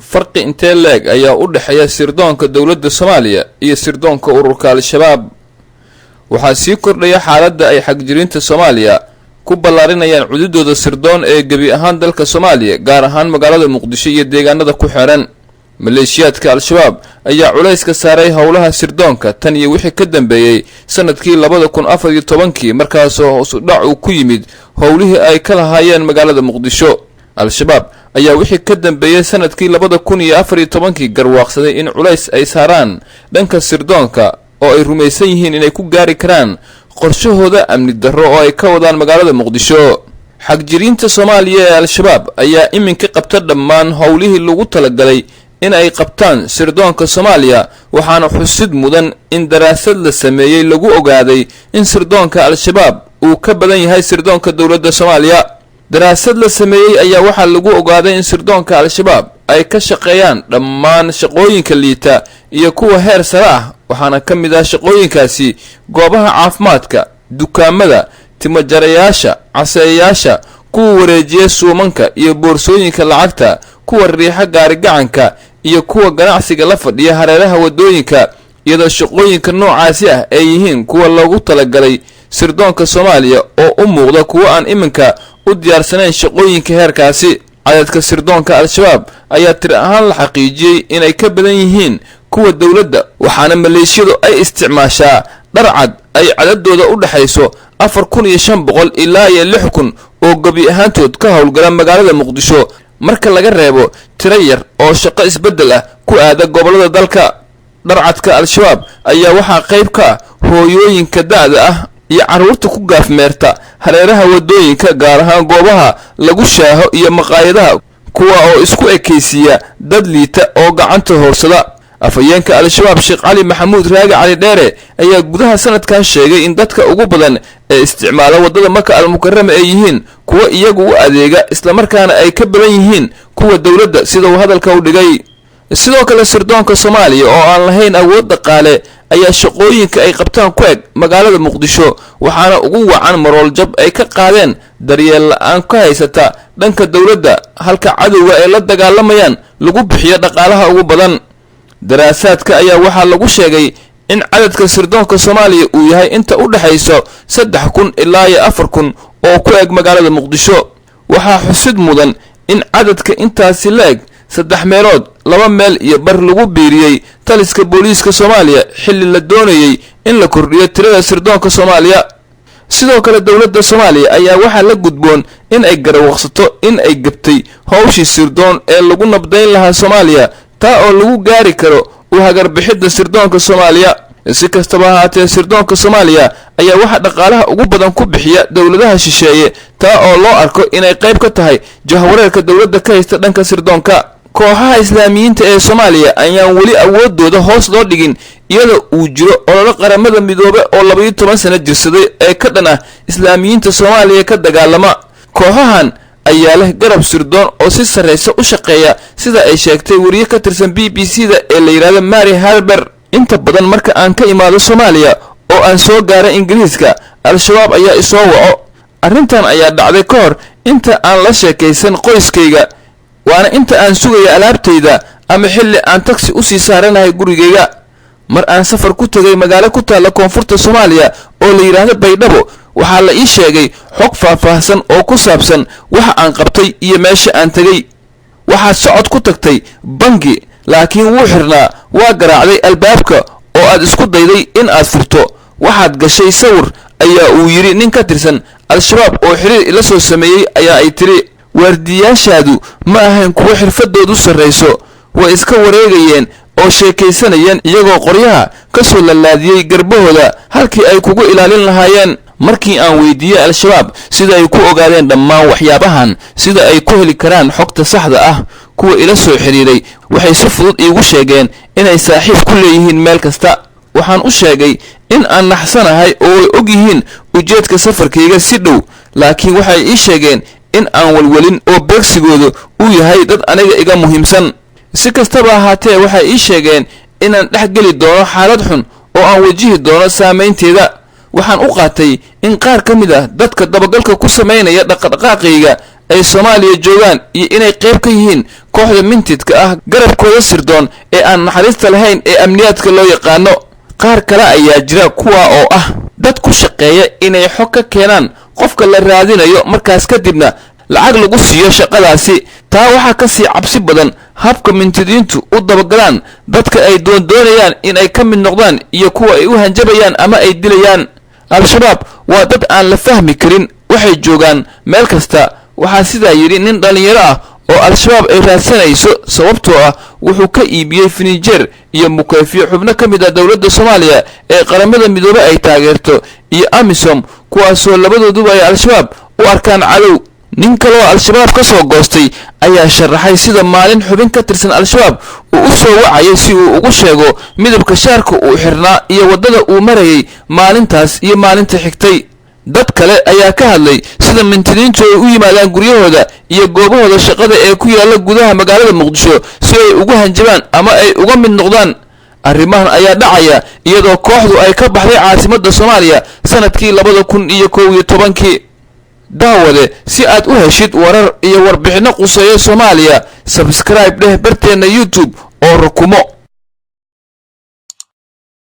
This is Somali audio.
farqi intee leeg ayaa u dhaxeeya sirdoonka dawladda Soomaaliya iyo sirdoonka ururka Al-Shabaab. waxaa sii kordhaya xaaladda ay xagjiriinta Soomaaliya ku ballaarinayaan cududooda sirdoon ee gabi ahaan dalka Soomaaliya, gaar ahaan magaalada Muqdisho iyo deegaanada ku xeeran. maleeshiyaadka Al-Shabaab ayaa culays ka saaray howlaha sirdoonka tan iyo wixii ka dambeeyay sanadkii 2014 markaas oo hoos u dhac uu ku yimid howlihii ay ka lahaayeen magaalada Muqdisho. Al-Shabaab ayaa wixii ka dambeeyay sanadkii 2014 garwaaqsaday in culays ay saaraan dhanka sirdoonka oo ay rumaysan yihiin inay ku gaari karaan qorshahooda amni darro oo ay ka wadaan magaalada Muqdisho. xagjiriinta Soomaaliya ee Al-Shabaab ayaa iminka qabta dhammaan howlihii lagu talagalay in ay qabtaan sirdoonka Soomaaliya, waxaana xusid mudan in daraasad la sameeyay lagu ogaaday in sirdoonka Al-Shabaab uu ka badan yahay sirdoonka dawladda Soomaaliya. daraasad la sameeyay ayaa waxaa lagu ogaaday in sirdoonka Al-Shabaab ay ka shaqeeyaan dhammaan shaqooyinka liita iyo kuwa heer sare ah, waxaana ka mid ah shaqooyinkaasi goobaha caafimaadka, dukaamada, timajarayaasha, caseeyaasha, kuwa wareejiya suumanka iyo boorsooyinka lacagta, kuwa riixa gaari gacanka iyo kuwa ganacsiga la fadhiya hareeraha wadooyinka, iyadoo shaqooyinka noocaasi ah ay yihiin kuwa loogu talagalay sirdoonka Soomaaliya oo u muuqda kuwa aan iminka u diyaarsanayn shaqooyinka heerkaasi. cadadka sirdoonka Al-Shabaab ayaa tir ahaan la xaqiijiyay inay ka badan yihiin kuwa dawladda, waxaana maleeshiyadu ay isticmaashaa dharcad ay cadadooda u dhaxayso 4500 ilaa 6000 oo gabi ahaantood ka howlgala magaalada Muqdisho, marka laga reebo tiro yar oo shaqo isbedel ah ku aada gobolada dalka. dharcadka Al-Shabaab ayaa waxaa qayb ka hooyooyinka da'da ah iyo carruurta ku gaafmeerta hareeraha wadooyinka, gaar ahaan goobaha lagu shaaho iyo maqaayadaha, kuwa oo isku ekaysiya dad liita oo gacanta hoorsada. afayeenka Al-Shabaab Sheekh Cali Maxamuud Raagi Cali Dheere ayaa gudaha sanadkan sheegay in dadka ugu badan ee isticmaala wadada Maka al-Mukarrama ay yihiin kuwa iyagu u adeega isla markaana ay ka badan yihiin kuwa dawladda, sida uu hadalka u dhigay. sidoo kale sirdoonka Soomaaliya oo aan lahayn awood dhaqaale ayaa shaqooyinka ay qabtaan ku eg magaalada Muqdisho, waxaana ugu wacan marool jab ay ka qaadeen daryeel la'aan ka haysata dhanka dawladda, halka cadowga ay la dagaalamayaan lagu bixiyo dhaqaalaha ugu badan. daraasaadka ayaa waxaa lagu sheegay in cadadka sirdoonka Soomaaliya uu yahay inta u dhaxayso 3000 ilaa 4000 oo ku eg magaalada Muqdisho. waxaa xusid mudan in cadadka intaasi leeg 3 meelood 2 meel iyo bar lagu biiriyay taliska booliiska Soomaaliya xilli la doonayay in la kordhiyo tirada sirdoonka Soomaaliya. sidoo kale dawladda Soomaaliya ayaa waxaa la gudboon in ay garwaaqsato in ay gabtay hawshii sirdoon ee lagu nabdayn lahaa Soomaaliya, taa oo lagu gaari karo u hagar bixidda sirdoonka Soomaaliya. si kastaba ahaatee sirdoonka Soomaaliya ayaa waxa dhaqaalaha ugu badan ku bixiya dawladaha shisheeye, taa oo loo arko inay qayb ka tahay jahwareerka dawladda ka haysta dhanka sirdoonka. kooxaha islaamiyiinta ee Soomaaliya ayaan weli awoodooda hoos loo dhigin iyadoo uu jiro olole qaramada midoobe oo 12 sano jirsaday ee ka dhan ah islaamiyiinta Soomaaliya ka dagaalama. kooxahan ayaa leh garab sirdoon oo si sareysa u shaqeeya, sida ay sheegtay wariye ka tirsan BBC-da ee la yiraahdo Mary Harber. inta badan marka aan ka imaado Soomaaliya oo aan soo gaaray Ingiriiska, Al-Shabaab ayaa isoo waco. arrintan ayaa dhacday ka hor inta aan la sheekaysan qoyskayga, waana inta aan sugaya alaabtayda ama xilli aan taxi u sii saaranahay gurigayga. mar aan safar ku tagay magaalo ku taala koonfurta Soomaaliya oo la yiraahdo Baydhabo, waxaa la ii sheegay xog faahfaahsan oo ku saabsan waxa aan qabtay iyo meesha aan tagay. waxaad socod ku tagtay bangi, laakiin wuu xirnaa, waa garaacday albaabka oo aad isku dayday in aad furto, waxaad gashay sawir, ayaa uu yiri nin ka tirsan Al-Shabaab oo xiriir ila soo sameeyay. ayaa ay tiri waardiyaashaadu ma ahayn kuwa xirfadoodu sareyso, way iska wareegayeen oo sheekaysanayeen iyagoo qoryaha ka soo lalaadiyay garbahooda halkii ay kugu ilaalin lahaayeen. markii aan weydiiyay Al-Shabaab sida ay ku ogaadeen dhammaan waxyaabahan, sida ay ku heli karaan xogta saxda ah, kuwa ila soo xiriiray waxay si fudud iigu sheegeen inay saaxiib ku leeyihiin meel kasta. waxaan u sheegay in aan naxsanahay oo ay og yihiin ujeedka safarkayga si dhow, laakiin waxay ii sheegeen in aan walwalin oo beegsigooda uu yahay dad aniga iga muhiimsan. si kastaba ahaatee waxay ii sheegeen inaan dhex geli doono xaalad xun oo aan wajihi doono saameynteeda. waxaan u qaatay in qaar ka mid ah dadka dabagalka ku sameynaya dhaqdhaqaaqayga ay Soomaaliya joogaan iyo inay qayb ka yihiin kooxda mintidka ah garabkooda sirdoon ee aan naxariista lahayn ee amniyaadka loo yaqaano. qaar kale ayaa jira kuwa oo ah dad ku shaqeeya inay xog ka keenaan qofka la raadinayo markaas kadibna lacag lagu siiyo shaqadaasi. taa waxaa ka sii cabsi badan habka mintidiintu u dabagalaan dadka ay doonayaan in ay ka mid noqdaan iyo kuwa ay u hanjabayaan ama ay dilayaan. al-shabaab waa dad aan la fahmi karin, waxay joogaan meel kasta. waxaa sidaa yidhi nin dhalinyaro ah oo al-shabaab ay raadsanayso sababtoo ah wuxuu ka iibiyey finijeer iyo mukayfiyo xubno ka mid ah dowladda Soomaaliya ee qaramada midoobay ay taageerto iyo AMISOM, kuwaasoo labadooduba ay al-shabaab u arkaan cadow. nin kale oo al-shabaab ka soo goostay ayaa sharaxay sida maalin xubin ka tirsan al-shabaab uu u soo wacayay si uu ugu sheego midabka shaarka uu xirnaa iyo waddada uu marayay maalintaas iyo maalinta xigtay. dad kale ayaa ka hadlay sida mintidiintu ay u yimaadaan guryahooda iyo goobahooda shaqada ee ku yaala gudaha magaalada Muqdisho si ay ugu hanjabaan ama ay uga mid noqdaan. arrimahan ayaa dhacaya iyadoo kooxdu ay ka baxday caasimadda Soomaaliya sanadkii 2011. daawade si aad u heshid warar iyo warbixino quseeya Soomaaliya subscribe dheh barteena YouTube oo rukumo.